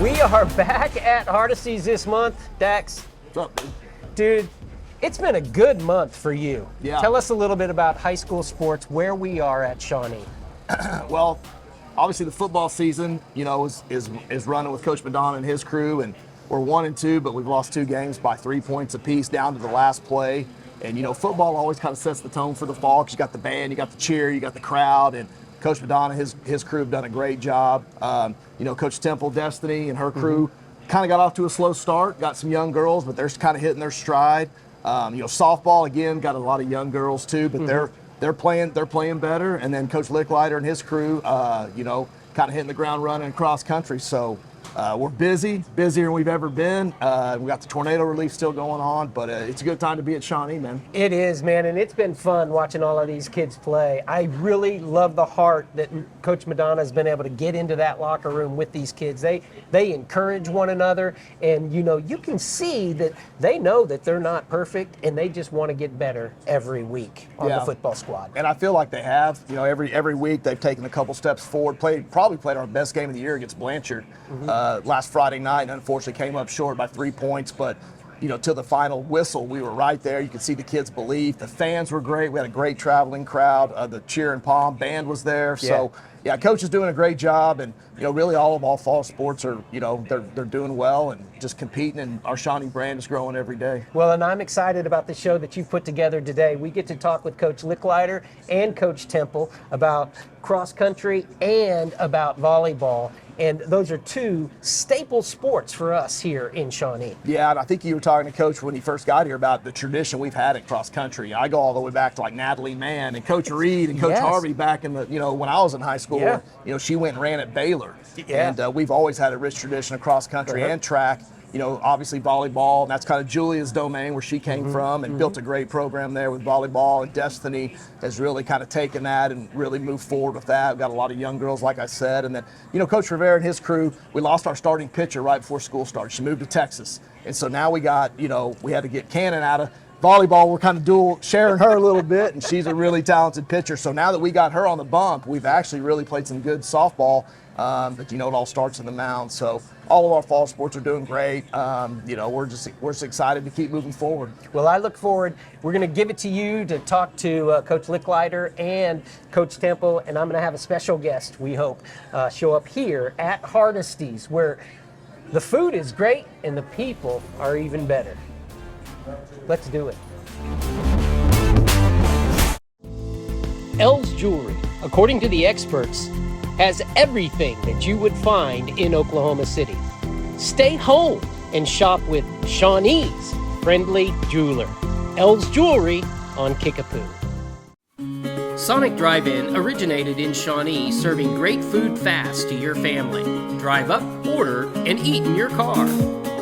We are back at Hardesty's this month. Dax. What's up, dude? Dude, it's been a good month for you. Yeah. Tell us a little bit about high school sports, where we are at Shawnee. Well, obviously the football season, is running with Coach Madonna and his crew, and we're 1-2, but we've lost 2 games by 3 points apiece down to the last play. And football always kind of sets the tone for the fall because you got the band, you got the cheer, you got the crowd, and Coach Madonna, his crew have done a great job. Coach Temple, Destiny, and her crew kind of got off to a slow start. Got some young girls, but they're kind of hitting their stride. Softball again got a lot of young girls too, but they're playing better. And then Coach Licklider and his crew, kind of hitting the ground running cross country. So we're busier than we've ever been. We got the tornado relief still going on, but it's a good time to be at Shawnee, man. It is, man, and it's been fun watching all of these kids play. I really love the heart that Coach Madonna has been able to get into that locker room with these kids. They encourage one another, and you can see that they know that they're not perfect, and they just want to get better every week on the football squad. And I feel like they have. Every week they've taken a couple steps forward. Probably played our best game of the year against Blanchard last Friday night, and unfortunately came up short by 3 points. But till the final whistle, we were right there. You could see the kids' belief. The fans were great. We had a great traveling crowd. The cheer and palm band was there. So Coach is doing a great job, and really all fall sports are they're doing well and just competing, and our Shawnee brand is growing every day. Well, and I'm excited about the show that you've put together today. We get to talk with Coach Licklider and Coach Temple about cross country and about volleyball. And those are 2 staple sports for us here in Shawnee. Yeah, and I think you were talking to Coach when he first got here about the tradition we've had at cross country. I go all the way back to like Natalie Mann and Coach Reed and Coach Harvey back in the, when I was in high school. Yeah. She went and ran at Baylor. Yeah. And we've always had a rich tradition of cross country and track. Obviously volleyball, and that's kind of Julia's domain where she came from, and built a great program there with volleyball, and Destiny has really kind of taken that and really moved forward with that. We've got a lot of young girls, like I said, and then, Coach Rivera and his crew, we lost our starting pitcher right before school started. She moved to Texas, and so now we got, we had to get Kanynn out of volleyball. We're kind of dual sharing her a little bit, and she's a really talented pitcher. So now that we got her on the bump, we've actually really played some good softball. But it all starts in the mound. So all of our fall sports are doing great. We're just excited to keep moving forward. Well, I look forward. We're going to give it to you to talk to Coach Licklider and Coach Temple, and I'm going to have a special guest, we hope, show up here at Hardesty's, where the food is great and the people are even better. Let's do it. L's Jewelry, according to the experts, has everything that you would find in Oklahoma City. Stay home and shop with Shawnee's friendly jeweler. L's Jewelry on Kickapoo. Sonic Drive-In originated in Shawnee, serving great food fast to your family. Drive up, order, and eat in your car.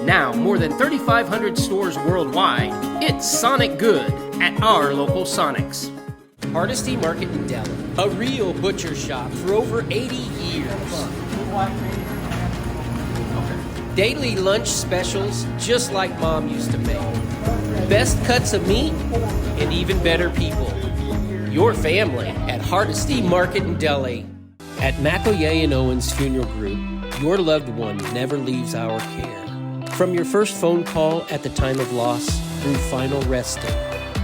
Now, more than 3,500 stores worldwide, it's Sonic Good at our local Sonics. Hardesty Market in Dell, a real butcher shop for over 80 years. Daily lunch specials just like Mom used to make. Best cuts of meat and even better people. Your family at Hardesty Market in Delhi. At McElroy and Owens Funeral Group, your loved one never leaves our care. From your first phone call at the time of loss through final resting,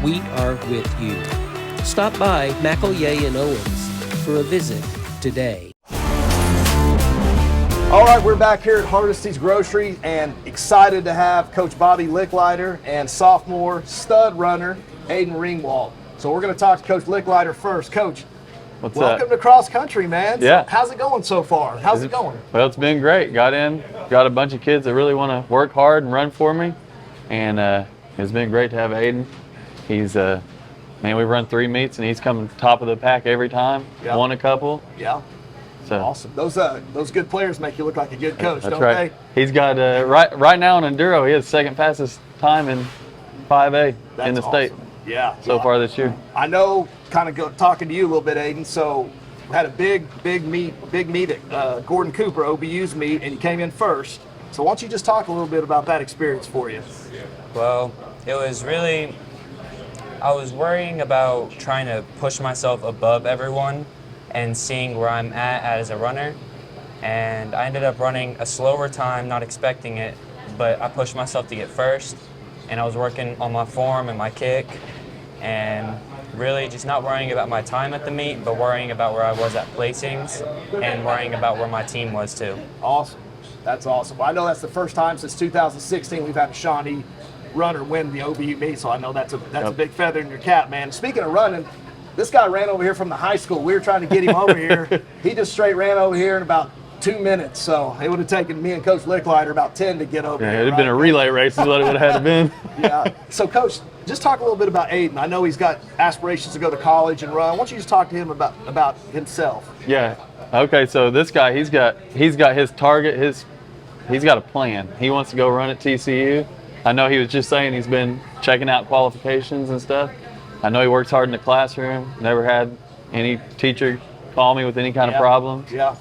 we are with you. Stop by McElroy and Owens for a visit today. All right, we're back here at Hardesty's Grocery and excited to have Coach Bobby Licklider and sophomore stud runner Ayden Ringwald. So we're going to talk to Coach Licklider first. Coach, welcome to cross country, man. Yeah. So how's it going so far? How's it going? Well, it's been great. Got a bunch of kids that really want to work hard and run for me, and it's been great to have Ayden. He's man, we run 3 meets, and he's coming top of the pack every time. Yeah. Won a couple. Yeah. So awesome. Those good players make you look like a good coach, that's don't right. they? He's got right now in enduro, he has second fastest time in 5A in the state. Yeah. So far this year. I know. Kind of talking to you a little bit, Ayden. So we had a big meet at Gordon Cooper, OBU's meet, and you came in first. So why don't you just talk a little bit about that experience for you? Well, it was really. I was worrying about trying to push myself above everyone and seeing where I'm at as a runner. and I ended up running a slower time, not expecting it, but I pushed myself to get first, and I was working on my form and my kick, and really just not worrying about my time at the meet, but worrying about where I was at placings and worrying about where my team was too. Awesome. That's awesome. Well, I know that's the first time since 2016 we've had a Shawnee runner win the OBU meet, so I know that's a big feather in your cap, man. Speaking of running, this guy ran over here from the high school. We were trying to get him over here. He just straight ran over here in about 2 minutes, so it would have taken me and Coach Licklider about 10 to get over here. It'd have been a relay race is what it would have had to been. Yeah. So, Coach, just talk a little bit about Ayden. I know he's got aspirations to go to college and run. Why don't you just talk to him about himself? Yeah. Okay, so this guy, he's got his target, he's got a plan. He wants to go run at TCU. I know he was just saying he's been checking out qualifications and stuff. I know he works hard in the classroom. Never had any teacher call me with any kind of problems. Yeah.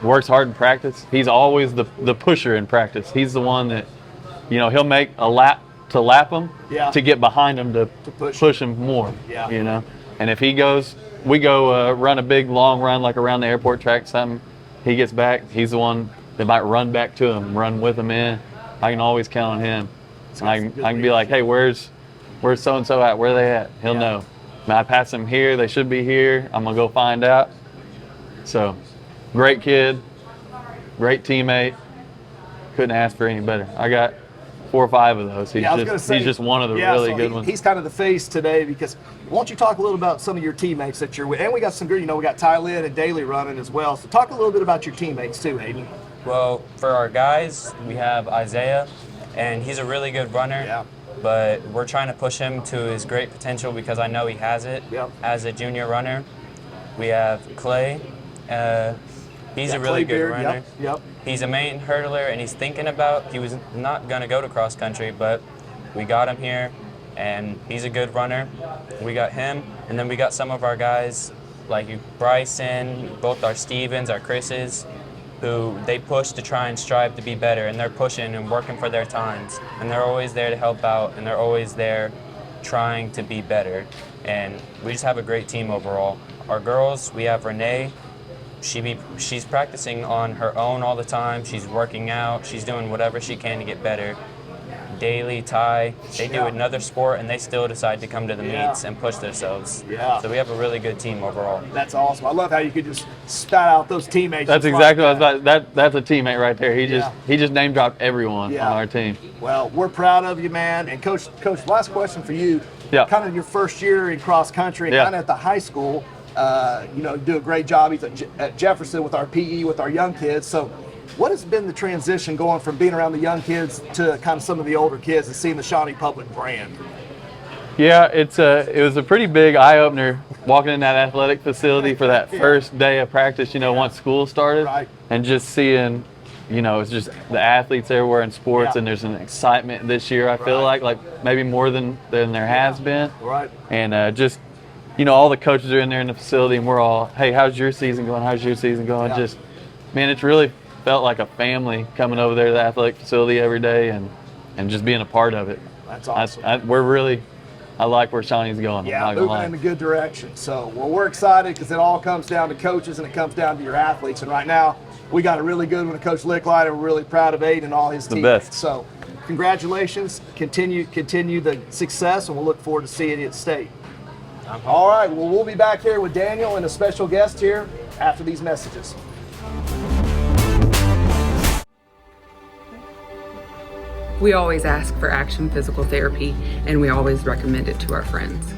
Works hard in practice. He's always the pusher in practice. He's the one that, he'll make a lap to lap him to get behind him to push him more. Yeah. And if we go run a big long run like around the airport track, something, he gets back. He's the one that might run back to him, run with him in. I can always count on him. I can be like, hey, where's so and so at? Where are they at? He'll know. I pass them here. They should be here. I'm gonna go find out. So. Great kid, great teammate. Couldn't ask for any better. I got 4 or 5 of those. He's just one of the really good ones. He's kind of the face today because why don't you talk a little about some of your teammates that you're with? And we got some good, we got Ty Lynn and Daly running as well. So talk a little bit about your teammates too, Ayden. Well, for our guys, we have Isaiah, and he's a really good runner. Yeah. But we're trying to push him to his great potential because I know he has it as a junior runner. We have Clay. He's a really good runner. Yep. He's a main hurdler, and he was not going to go to cross country, but we got him here, and he's a good runner. We got him, and then we got some of our guys like Bryson, both our Stevens, our Chris's, who they push to try and strive to be better, and they're pushing and working for their times, and they're always there to help out, and they're always there trying to be better, and we just have a great team overall. Our girls, we have Renee. She's practicing on her own all the time. She's working out. She's doing whatever she can to get better. Daly, Ty, they do another sport, and they still decide to come to the meets and push themselves. Yeah. So we have a really good team overall. That's awesome. I love how you could just spat out those teammates. That's exactly what I was about. That's a teammate right there. He just name dropped everyone on our team. Well, we're proud of you, man. And Coach, last question for you. Yeah. Kind of your first year in cross country, and kind of at the high school. Do a great job. He's at Jefferson with our PE, with our young kids. So what has been the transition going from being around the young kids to kind of some of the older kids and seeing the Shawnee Public brand? Yeah, it was a pretty big eye-opener walking in that athletic facility for that first day of practice, once school started. Right. And just seeing, it's just the athletes everywhere in sports, and there's an excitement this year, I feel like maybe more than there has been. Right. And just all the coaches are in there in the facility, and we're all, hey, how's your season going? How's your season going? Just, man, it's really felt like a family coming over there to the athletic facility every day and just being a part of it. That's awesome. I like where Shawnee's going. Yeah, moving in a good direction. So, we're excited because it all comes down to coaches and it comes down to your athletes. And right now, we got a really good one with Coach Licklider. We're really proud of Ayden and all his teammates. The best. So, congratulations. Continue the success, and we'll look forward to seeing you at state. All right, well, we'll be back here with Daniel and a special guest here after these messages. We always ask for Action Physical Therapy, and we always recommend it to our friends.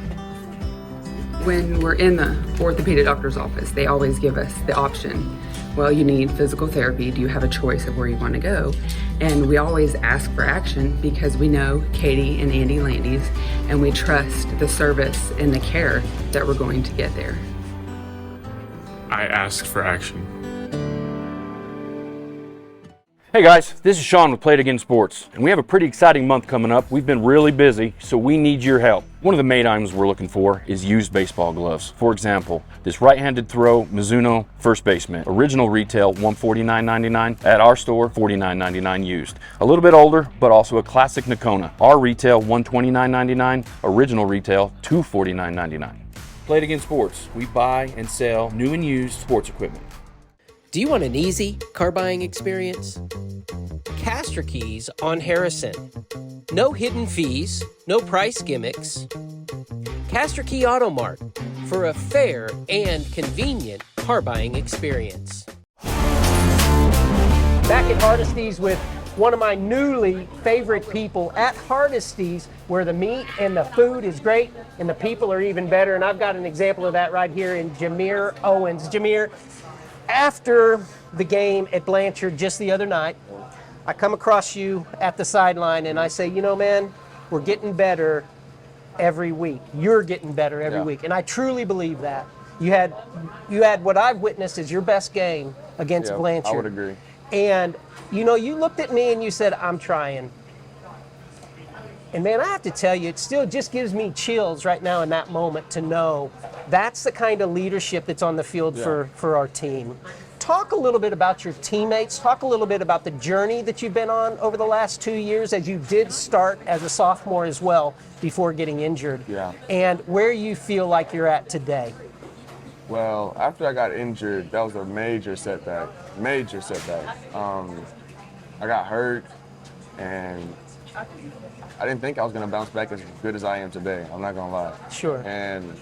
When we're in the orthopedic doctor's office, they always give us the option, well, you need physical therapy. Do you have a choice of where you want to go? And we always ask for Action because we know Katie and Andy Landys, and we trust the service and the care that we're going to get there. I ask for Action. Hey guys, this is Sean with Play It Again Sports, and we have a pretty exciting month coming up. We've been really busy, so we need your help. One of the main items we're looking for is used baseball gloves. For example, this right-handed throw Mizuno first baseman, original retail $149.99, at our store $49.99 used. A little bit older, but also a classic Nakona. Our retail $129.99, original retail $249.99. Play It Again Sports, we buy and sell new and used sports equipment. Do you want an easy car buying experience? Castor Keys on Harrison. No hidden fees, no price gimmicks. Castor Key Auto Mart for a fair and convenient car buying experience. Back at Hardesty's with one of my newly favorite people at Hardesty's, where the meat and the food is great and the people are even better. And I've got an example of that right here in Jamir Owens. Jamir, after the game at Blanchard just the other night, I come across you at the sideline and I say, you know, man, we're getting better every week. You're getting better every week. And I truly believe that. You had what I've witnessed as your best game against Blanchard. I would agree. And, you know, you looked at me and you said, I'm trying. And, man, I have to tell you, it still just gives me chills right now in that moment to know that's the kind of leadership that's on the field for our team. Talk a little bit about your teammates. Talk a little bit about the journey that you've been on over the last 2 years, as you did start as a sophomore as well before getting injured. Yeah. And where you feel like you're at today. Well, after I got injured, that was a major setback. Major setback. I got hurt, and I didn't think I was going to bounce back as good as I am today. I'm not going to lie. Sure. And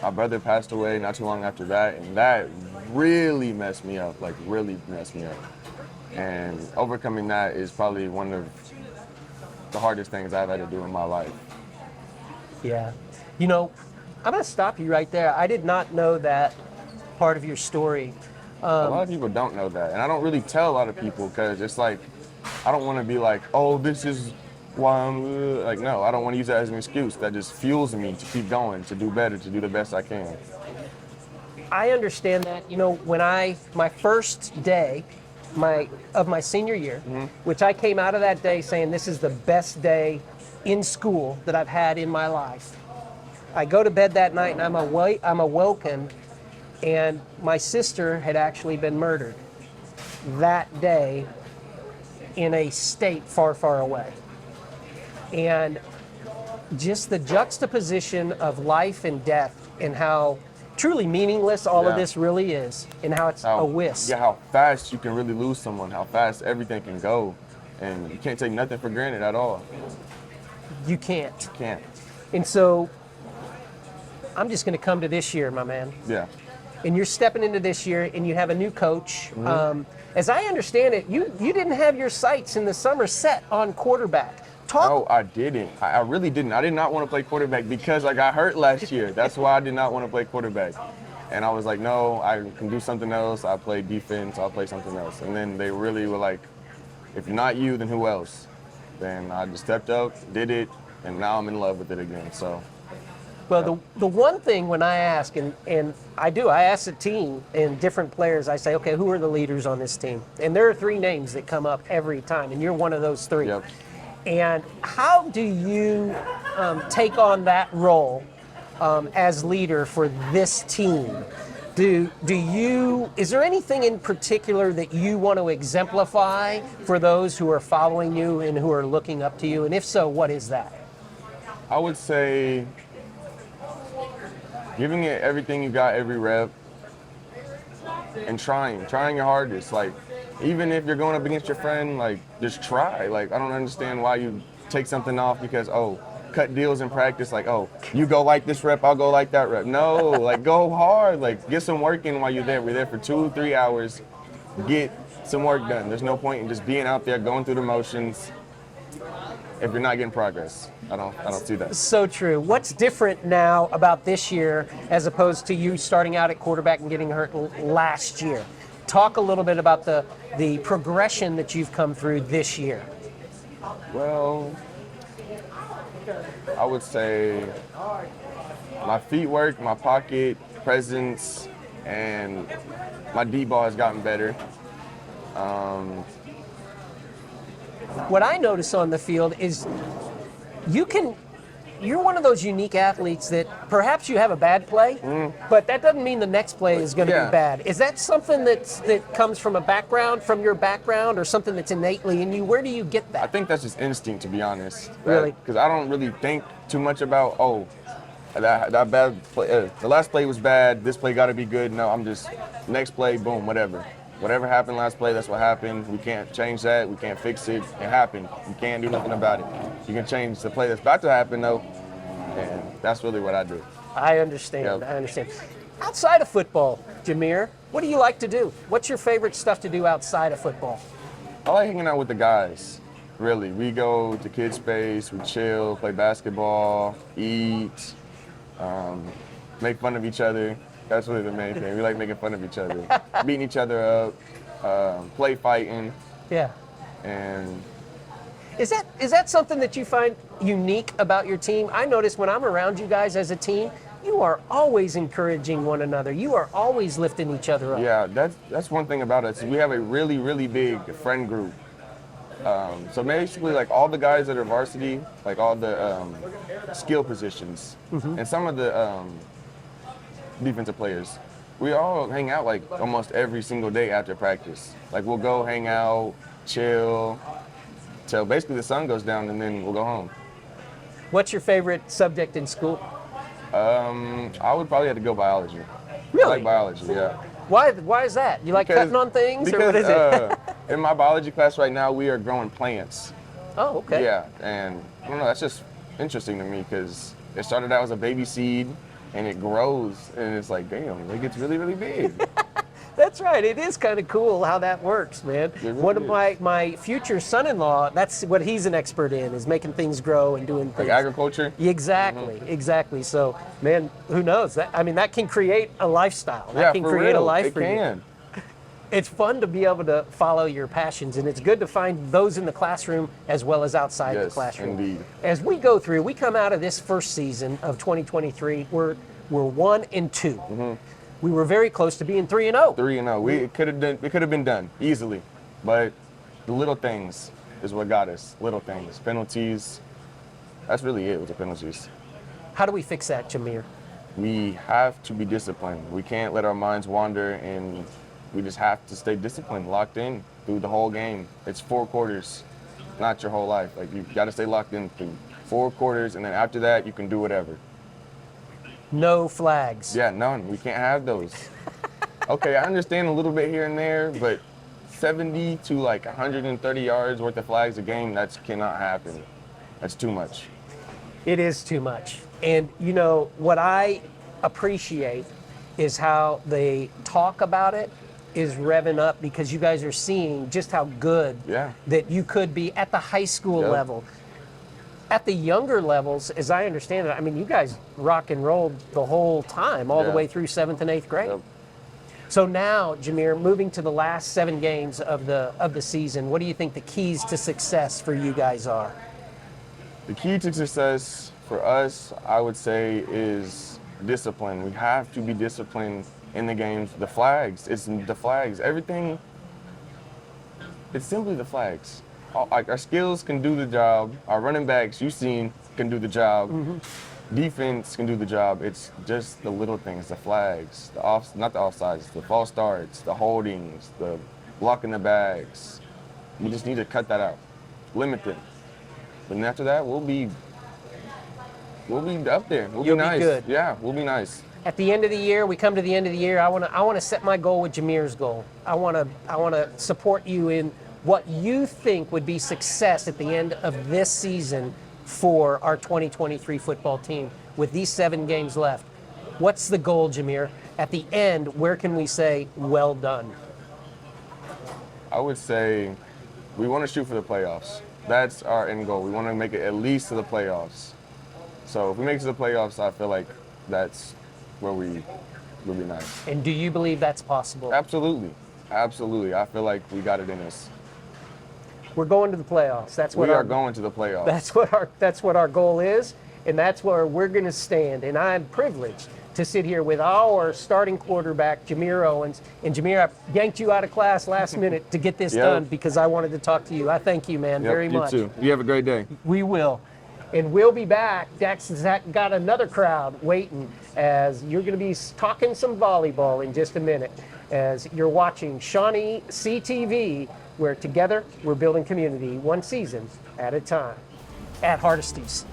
my brother passed away not too long after that, and that really messed me up, like really messed me up. And overcoming that is probably one of the hardest things I've had to do in my life. Yeah. You know, I'm going to stop you right there. I did not know that part of your story. A lot of people don't know that, and I don't really tell a lot of people because it's like, I don't want to be like, oh, this is why I'm like, no, I don't want to use that as an excuse. That just fuels me to keep going, to do better, to do the best I can. I understand that. You know, when my first day of my senior year, which I came out of that day saying this is the best day in school that I've had in my life. I go to bed that night and I'm awoken, and my sister had actually been murdered that day in a state far, far away. And just the juxtaposition of life and death and how truly meaningless all of this really is, and how it's a whisk. Yeah, how fast you can really lose someone, how fast everything can go. And you can't take nothing for granted at all. You can't. You can't. And so I'm just going to come to this year, my man. Yeah. And you're stepping into this year, and you have a new coach. As I understand it, you didn't have your sights in the summer set on quarterback. No, I didn't. I really didn't. I did not want to play quarterback because I got hurt last year. That's why I did not want to play quarterback. And I was like, no, I can do something else. I'll play defense. I'll play something else. And then they really were like, if not you, then who else? Then I just stepped up, did it, and now I'm in love with it again. So. Well, the one thing when I ask, and I ask the team and different players, I say, okay, who are the leaders on this team? And there are 3 names that come up every time, and you're one of those 3. Yep. And how do you take on that role as leader for this team? Is there anything in particular that you want to exemplify for those who are following you and who are looking up to you? And if so, what is that? I would say giving it everything you got every rep and trying your hardest. Like, even if you're going up against your friend, like, just try. Like, I don't understand why you take something off because, cut deals in practice. Like, you go like this rep, I'll go like that rep. No, like, go hard. Like, get some work in while you're there. We're there for 2-3 hours. Get some work done. There's no point in just being out there going through the motions if you're not getting progress. I don't see that. So true. What's different now about this year as opposed to you starting out at quarterback and getting hurt last year? Talk a little bit about the progression that you've come through this year. Well, I would say my feet work, my pocket presence, and my deep ball has gotten better. What I notice on the field is you're one of those unique athletes that perhaps you have a bad play, but that doesn't mean the next play is going to be bad. Is that something that comes from from your background, or something that's innately in you? Where do you get that? I think that's just instinct, to be honest. Really? Because I don't really think too much about, that bad play, the last play was bad, this play got to be good. No, I'm just, next play, boom, whatever. whatever happened last play, that's what happened. We can't change that. We can't fix it. It happened. You can't do nothing about it. You can change the play that's about to happen, though, and that's really what I do. I understand. Yep. I understand. Outside of football, Jamir, what do you like to do? What's your favorite stuff to do outside of football? I like hanging out with the guys, really. We go to kids' space, we chill, play basketball, eat, make fun of each other. That's really the main thing. We like making fun of each other, beating each other up, play fighting. Yeah. And Is that something that you find unique about your team? I notice when I'm around you guys as a team, you are always encouraging one another. You are always lifting each other up. yeah, that's one thing about us. We have a really, really big friend group. So basically, like all the guys that are varsity, like all the skill positions, and some of the defensive players, we all hang out like almost every single day after practice. Like we'll go hang out, chill, till basically the sun goes down, and then we'll go home. What's your favorite subject in school? I would probably have to go biology. Really? I like biology, yeah. Why is that? You like cutting on things, or what is it? In my biology class right now, we are growing plants. Oh, okay. Yeah, and I don't know, that's just interesting to me because it started out as a baby seed, and it grows, and it's like, damn, it gets really, really big. That's right. It is kind of cool how that works, man. really One of my future son-in-law, that's what he's an expert in, is making things grow and doing things. Like agriculture? Exactly, exactly. So, man, who knows? That can create a lifestyle. That Yeah, can for create a real, life it for can. you. It's fun to be able to follow your passions, and it's good to find those in the classroom as well as outside the Yes, classroom. indeed. As we go through, we come out of this first season of 2023, we're 1-2. We were very close to being 3-0. 3-0. It could have been done easily, but the little things is what got us. Little things, penalties. That's really it with the penalties. How do we fix that, Jamir? We have to be disciplined. We can't let our minds wander, and we just have to stay disciplined, locked in through the whole game. It's 4 quarters, not your whole life. Like, you've got to stay locked in through 4 quarters, and then after that, you can do whatever. No flags. Yeah, none. We can't have those. Okay, I understand a little bit here and there, but 70 to like 130 yards worth of flags a game, that cannot happen. That's too much. It is too much. And what I appreciate is how they talk about it is revving up, because you guys are seeing just how good that you could be at the high school level. At the younger levels, as I understand it, you guys rock and rolled the whole time, all the way through 7th and 8th grade. Yep. So now, Jamir, moving to the last 7 games of the season, what do you think the keys to success for you guys are? The key to success for us, I would say, is discipline. We have to be disciplined in the games. The flags, it's the flags. Everything, it's simply the flags. Our skills can do the job. Our running backs, you've seen, can do the job. Defense can do the job. It's just the little things, the flags, not the offsides, the false starts, the holdings, the blocking the bags. We just need to cut that out, limit it. But then after that, we'll be up there. You'll be nice. Be good. Yeah, we'll be nice. At the end of the year, we come to the end of the year. I want to set my goal with Jamir's goal. I want to support you in what you think would be success at the end of this season for our 2023 football team with these 7 games left. What's the goal, Jamir? At the end, where can we say, well done? I would say we want to shoot for the playoffs. That's our end goal. We want to make it at least to the playoffs. So if we make it to the playoffs, I feel like that's where we will be nice. And do you believe that's possible? Absolutely. Absolutely. I feel like we got it in us. We're going to the playoffs. That's what we are going to the playoffs. That's what our goal is, and that's where we're going to stand. And I'm privileged to sit here with our starting quarterback, Jamir Owens. And Jamir, I yanked you out of class last minute to get this done because I wanted to talk to you. I thank you, man, very much. You too. You have a great day. We will. And we'll be back. Dax has got another crowd waiting as you're going to be talking some volleyball in just a minute as you're watching Shawnee CTV, where together we're building community 1 season at a time at Hardesty's.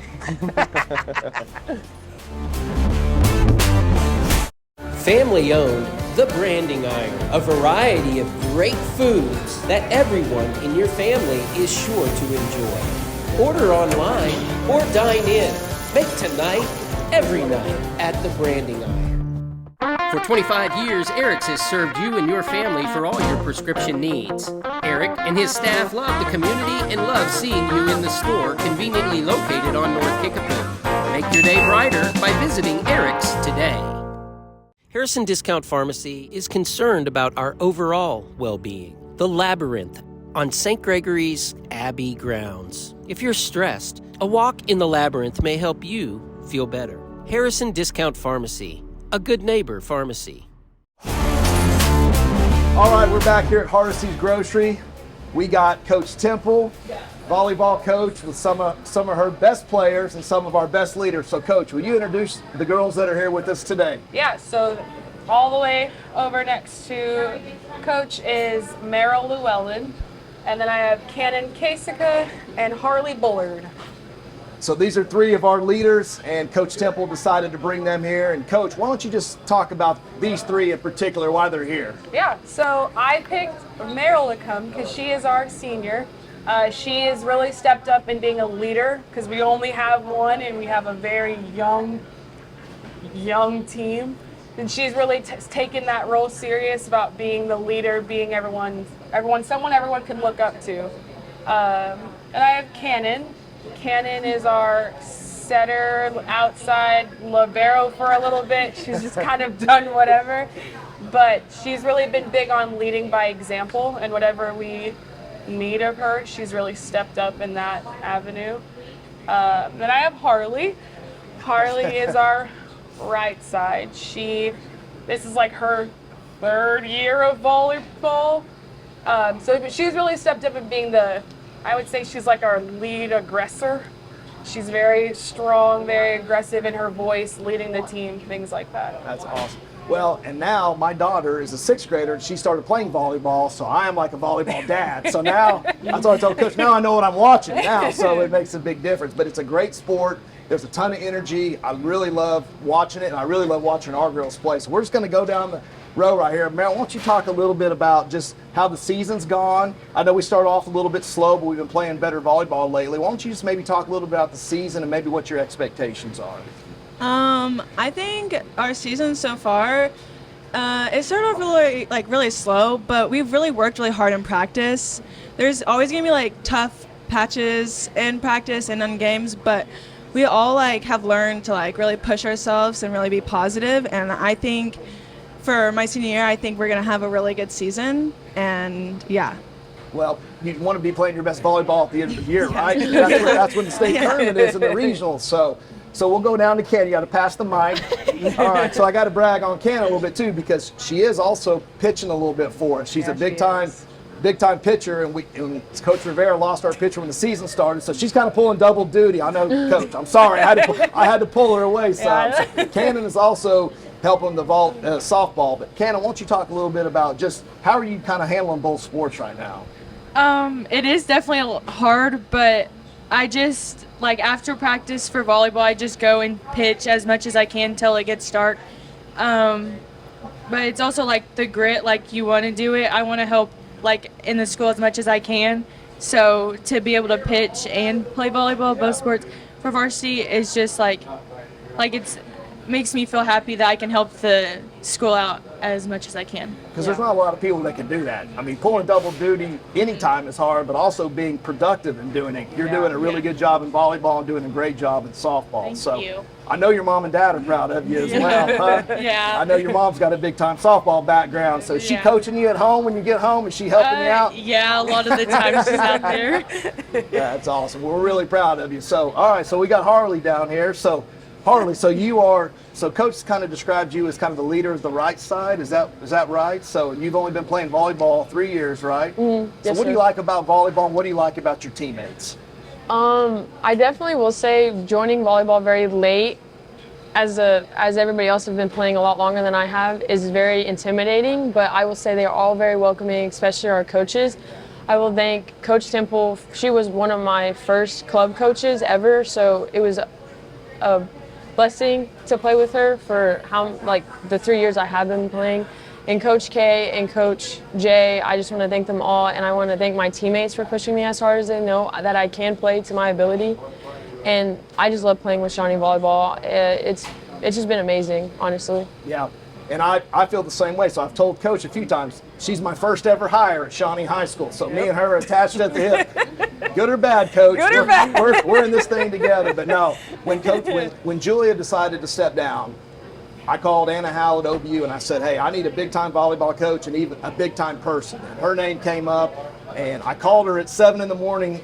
Family owned, The Branding Iron, a variety of great foods that everyone in your family is sure to enjoy. Order online or dine in. Make tonight every night at The Branding Iron. For 25 years, Eric's has served you and your family for all your prescription needs. Eric and his staff love the community and love seeing you in the store conveniently located on North Kickapoo. Make your day brighter by visiting Eric's today. Harrison Discount Pharmacy is concerned about our overall well-being. The Labyrinth on St. Gregory's Abbey grounds. If you're stressed, a walk in the Labyrinth may help you feel better. Harrison Discount Pharmacy, a good neighbor pharmacy. All right, we're back here at Harlee's Grocery. We got Coach Temple, volleyball coach, with some of her best players and some of our best leaders. So, Coach, will you introduce the girls that are here with us today? Yeah, so all the way over next to Coach is Maryl Lewellen, and then I have Kanynn Kaseca and Harlee Bullard. So these are three of our leaders, and Coach Temple decided to bring them here. And Coach, why don't you just talk about these three in particular, why they're here? Yeah, so I picked Maryl to come because she is our senior. She has really stepped up in being a leader because we only have one and we have a very young team. And she's really taken that role serious about being the leader, being someone everyone can look up to. And I have Kanynn. Kanynn is our setter, outside libero for a little bit. She's just kind of done whatever. But she's really been big on leading by example, and whatever we need of her, she's really stepped up in that avenue. Then I have Harlee. Harlee is our right side. This is like her third year of volleyball. So she's really stepped up in being I would say she's like our lead aggressor. She's very strong, very aggressive in her voice, leading the team, things like that. That's awesome. Well, and now my daughter is a sixth grader and she started playing volleyball, so I am like a volleyball dad. So now, that's what I told Coach, now I know what I'm watching now, so it makes a big difference. But it's a great sport. There's a ton of energy. I really love watching it, and I really love watching our girls play. So we're just going to go down the row right here. Maryl, why don't you talk a little bit about just how the season's gone? I know we started off a little bit slow, but we've been playing better volleyball lately. Why don't you just maybe talk a little bit about the season and maybe what your expectations are? I think our season so far, it started off really slow, but we've really worked really hard in practice. There's always gonna be tough patches in practice and in games, but we all have learned to really push ourselves and really be positive. And I think for my senior year, I think we're gonna have a really good season. And yeah. Well, you want to be playing your best volleyball at the end of the year, right? That's when the state tournament is in the regionals. So we'll go down to Kanynn. You got to pass the mic. All right, so I got to brag on Kanynn a little bit too, because she is also pitching a little bit for us. She's a big time pitcher, and Coach Rivera lost our pitcher when the season started, so she's kind of pulling double duty. I know, Coach. I'm sorry, I had to pull her away some. So Kanynn is also helping the softball. But Kanynn, why don't you talk a little bit about just how are you kind of handling both sports right now? It is definitely hard, but I just, after practice for volleyball, I just go and pitch as much as I can until it gets dark. But it's also, the grit, you want to do it. I want to help, in the school as much as I can. So to be able to pitch and play volleyball, both sports, for varsity is just, it's makes me feel happy that I can help the school out as much as I can. Because there's not a lot of people that can do that. I mean, pulling double duty anytime is hard, but also being productive in doing it. You're doing a really good job in volleyball and doing a great job in softball. Thank you. I know your mom and dad are proud of you as well, huh? Yeah. I know your mom's got a big time softball background. So is she coaching you at home when you get home? Is she helping you out? Yeah, a lot of the time she's out there. That's awesome. We're really proud of you. So, all right, so we got Harlee down here. So Harlee, so Coach kind of described you as kind of the leader of the right side. Is that right? So you've only been playing volleyball 3 years, right? Yes, what do you like about volleyball, and what do you like about your teammates? I definitely will say joining volleyball very late, as everybody else have been playing a lot longer than I have, is very intimidating, but I will say they are all very welcoming, especially our coaches. I will thank Coach Temple. She was one of my first club coaches ever, so it was a blessing to play with her for the 3 years I have been playing. And Coach K and Coach J, I just want to thank them all, and I want to thank my teammates for pushing me as hard as they know that I can play to my ability. And I just love playing with Shawnee Volleyball. It's just been amazing, honestly. Yeah, and I feel the same way. So I've told Coach a few times, she's my first ever hire at Shawnee High School. So me and her are attached at the hip. Good or bad, Coach? Good or bad? We're in this thing together. But no, when Julia decided to step down, I called Anna Howell at OBU and I said, hey, I need a big-time volleyball coach and even a big-time person. And her name came up, and I called her at 7 in the morning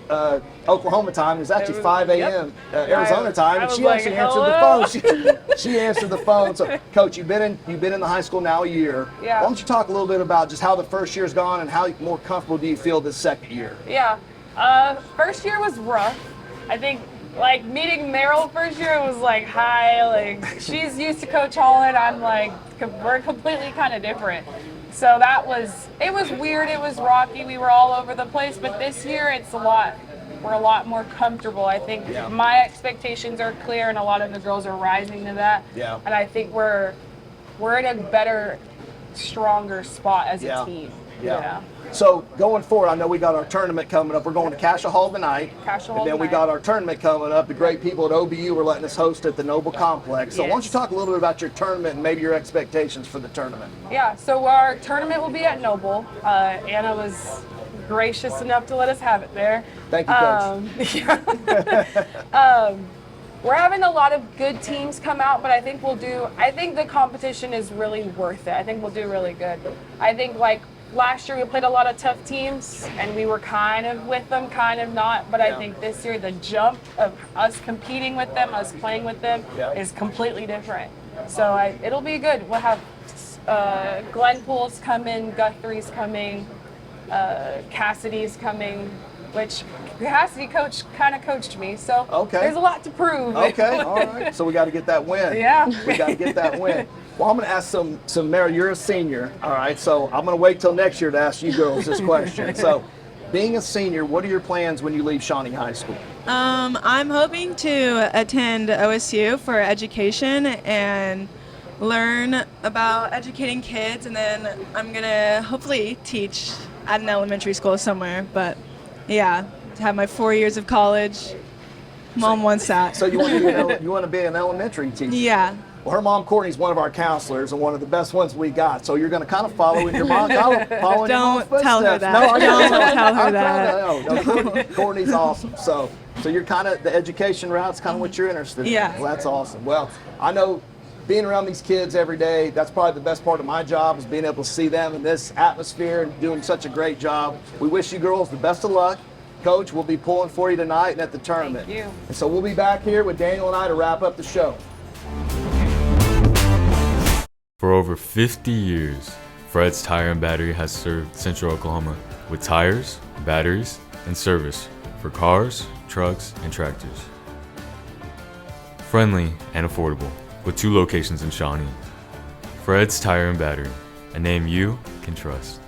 Oklahoma time. It was actually 5 a.m. Arizona time, and she actually answered the phone. She answered the phone. So, Coach, you've been in the high school now a year. Yeah. Why don't you talk a little bit about just how the first year's gone and how more comfortable do you feel this second year? Yeah. First year was rough. I think like meeting Maryl first year was like high. Like she's used to Coach Holland. I'm like we're completely kind of different. So it was weird. It was rocky. We were all over the place. But this year we're a lot more comfortable. I think my expectations are clear, and a lot of the girls are rising to that. Yeah. And I think we're in a better, stronger spot as a team. Yeah. So going forward, I know we got our tournament coming up. We're going to Kaseca Hall tonight. And then we got our tournament coming up. The great people at OBU are letting us host at the Noble Complex. So why don't you talk a little bit about your tournament and maybe your expectations for the tournament? Yeah, so our tournament will be at Noble. Anna was gracious enough to let us have it there. Thank you, Coach. We're having a lot of good teams come out, but I think the competition is really worth it. I think we'll do really good. I think like last year we played a lot of tough teams and we were kind of with them, kind of not, but I think this year the jump of us competing with them, us playing with them is completely different. So it'll be good. We'll have Glenpool's coming, Guthrie's coming, Cassidy's coming, which Cassidy kind of coached me, so there's a lot to prove. Okay, all right. So we got to get that win. Yeah. We got to get that win. Well, I'm going to ask some Maryl, you're a senior, all right? So I'm going to wait till next year to ask you girls this question. So being a senior, what are your plans when you leave Shawnee High School? I'm hoping to attend OSU for education and learn about educating kids, and then I'm going to hopefully teach at an elementary school somewhere. But yeah, to have my 4 years of college, Mom wants that. So you want to be an elementary teacher? Yeah. Well, her mom, Courtney's one of our counselors and one of the best ones we got. So you're going to kind of follow in your mom. Don't tell her that. No, don't tell her that. Courtney's awesome. So you're kind of, the education route's kind of what you're interested in. Yeah. Well, that's awesome. Well, I know being around these kids every day, that's probably the best part of my job, is being able to see them in this atmosphere and doing such a great job. We wish you girls the best of luck. Coach, we'll be pulling for you tonight and at the tournament. Thank you. And so we'll be back here with Daniel and I to wrap up the show. For over 50 years, Fred's Tire and Battery has served Central Oklahoma with tires, batteries, and service for cars, trucks, and tractors. Friendly and affordable, with 2 locations in Shawnee. Fred's Tire and Battery, a name you can trust.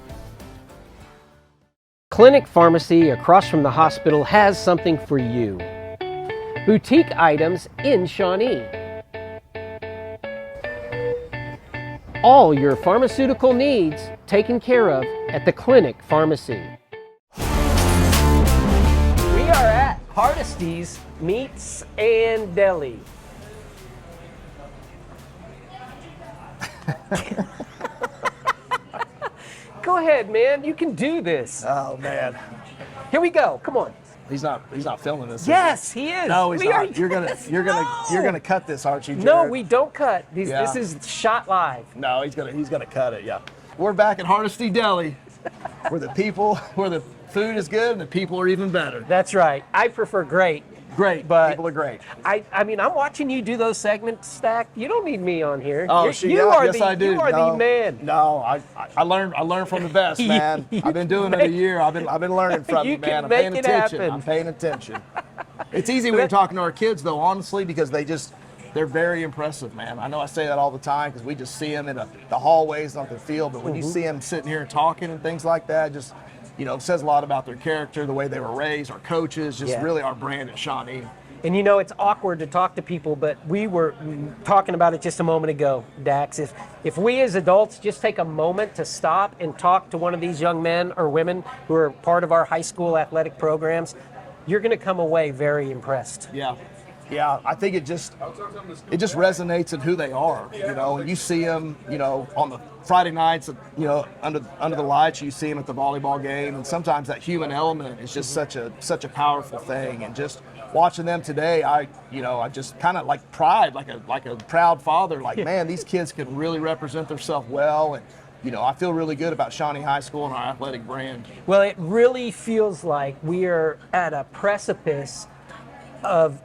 Clinic Pharmacy across from the hospital has something for you. Boutique items in Shawnee. All your pharmaceutical needs taken care of at the Clinic Pharmacy. We are at Hardesty's Meats and Deli. Go ahead, man. You can do this. Oh, man. Here we go. Come on. He's not filming this. Yes, he is. No, he's not. You're gonna cut this, aren't you, Jared? No, we don't cut. This is shot live. No, he's gonna cut it. Yeah. We're back at Hardesty Deli, where the food is good and the people are even better. That's right. I prefer great. Great, but people are great. I mean, I'm watching you do those segments, Stack. You don't need me on here. Oh, yes, I do. You are the man. No, I learn from the best, man. I've been doing it a year. I've been learning from you, man. I'm paying attention. I'm paying attention. It's easy when you're talking to our kids, though, honestly, because they're very impressive, man. I know I say that all the time because we just see them in the hallways on the field, but when you see them sitting here talking and things like that, just it says a lot about their character, the way they were raised, our coaches, just really our brand at Shawnee. And you know, it's awkward to talk to people, but we were talking about it just a moment ago, Dax. If we as adults just take a moment to stop and talk to one of these young men or women who are part of our high school athletic programs, you're going to come away very impressed. Yeah. Yeah, I think it just resonates in who they are, you know. And you see them, you know, on the Friday nights, you know, under the lights. You see them at the volleyball game, and sometimes that human element is just such a powerful thing. And just watching them today, I just kind of like pride, like a proud father. Like, man, these kids can really represent themselves well, and you know, I feel really good about Shawnee High School and our athletic brand. Well, it really feels like we are at a precipice of,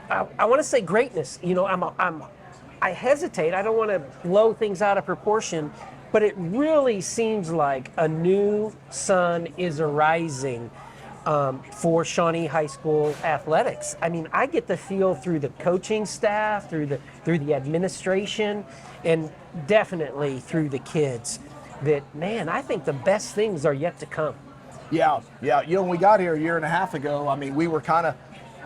I want to say greatness. You know, I hesitate. I don't want to blow things out of proportion, but it really seems like a new sun is arising for Shawnee High School athletics. I mean, I get the feel through the coaching staff, through the administration, and definitely through the kids that, man, I think the best things are yet to come. Yeah. You know, when we got here a year and a half ago, I mean, we were kind of,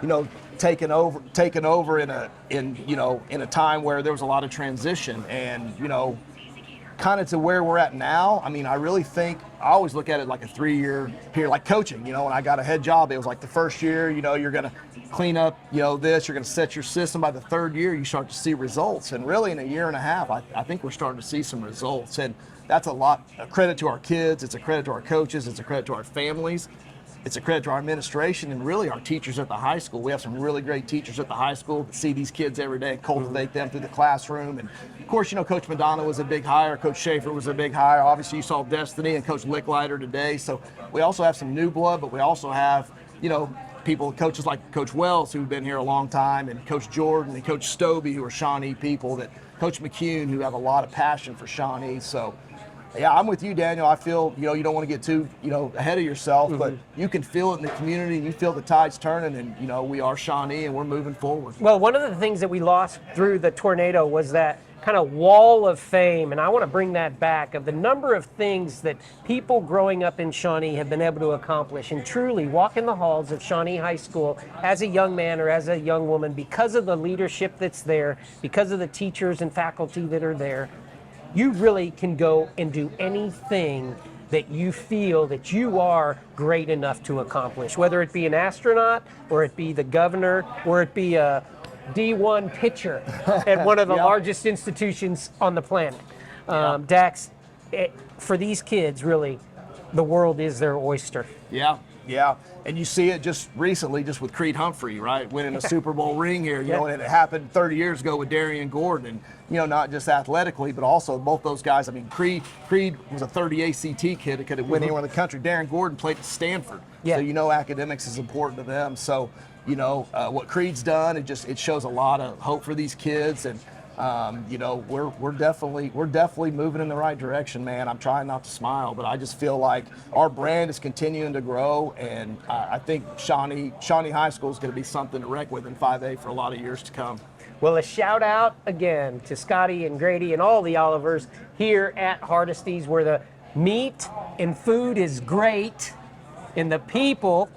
you know, taken over in a time where there was a lot of transition, and you know, kind of to where we're at now. I mean, I really think I always look at it like a 3-year period, like coaching. You know, when I got a head job, it was like the first year, you know, you're going to clean up, you know, this, you're going to set your system. By the third year, you start to see results, and really in a year and a half, I think we're starting to see some results, and that's a credit to our kids. It's a credit to our coaches. It's a credit to our families. It's a credit to our administration and really our teachers at the high school. We have some really great teachers at the high school that see these kids every day and cultivate them through the classroom. And of course, you know, Coach Madonna was a big hire. Coach Schaefer was a big hire. Obviously, you saw Destiny and Coach Licklider today. So we also have some new blood, but we also have, you know, coaches like Coach Wells, who've been here a long time, and Coach Jordan and Coach Stobie, who are Shawnee people, that Coach McCune, who have a lot of passion for Shawnee. So yeah, I'm with you, Daniel. I feel, you know, you don't want to get too, you know, ahead of yourself, but you can feel it in the community, and you feel the tides turning, and, you know, we are Shawnee, and we're moving forward. Well, one of the things that we lost through the tornado was that kind of wall of fame, and I want to bring that back, of the number of things that people growing up in Shawnee have been able to accomplish, and truly walk in the halls of Shawnee High School as a young man or as a young woman, because of the leadership that's there, because of the teachers and faculty that are there. You really can go and do anything that you feel that you are great enough to accomplish, whether it be an astronaut, or it be the governor, or it be a D1 pitcher at one of the largest institutions on the planet. Dax, for these kids, really, the world is their oyster. Yeah. And you see it just recently, just with Creed Humphrey, right? Winning a Super Bowl ring here, you know, and it happened 30 years ago with Darian Gordon. And, you know, not just athletically, but also both those guys. I mean, Creed was a 30 ACT kid that could have went anywhere in the country. Darren Gordon played at Stanford. So, you know, academics is important to them. So, you know, what Creed's done, it shows a lot of hope for these kids. And, you know, we're definitely moving in the right direction, man. I'm trying not to smile, but I just feel like our brand is continuing to grow, and I think Shawnee High School is going to be something to reckon with in 5A for a lot of years to come. Well, a shout out again to Scotty and Grady and all the Olivers here at Hardesty's, where the meat and food is great, and the people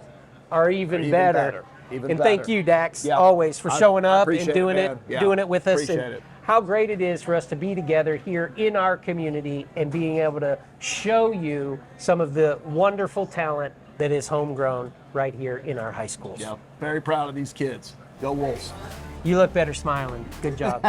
are even better. And thank you, Dax, always for showing up and doing it with us. And how great it is for us to be together here in our community and being able to show you some of the wonderful talent that is homegrown right here in our high schools. Yeah, very proud of these kids. Go Wolves. You look better smiling. Good job.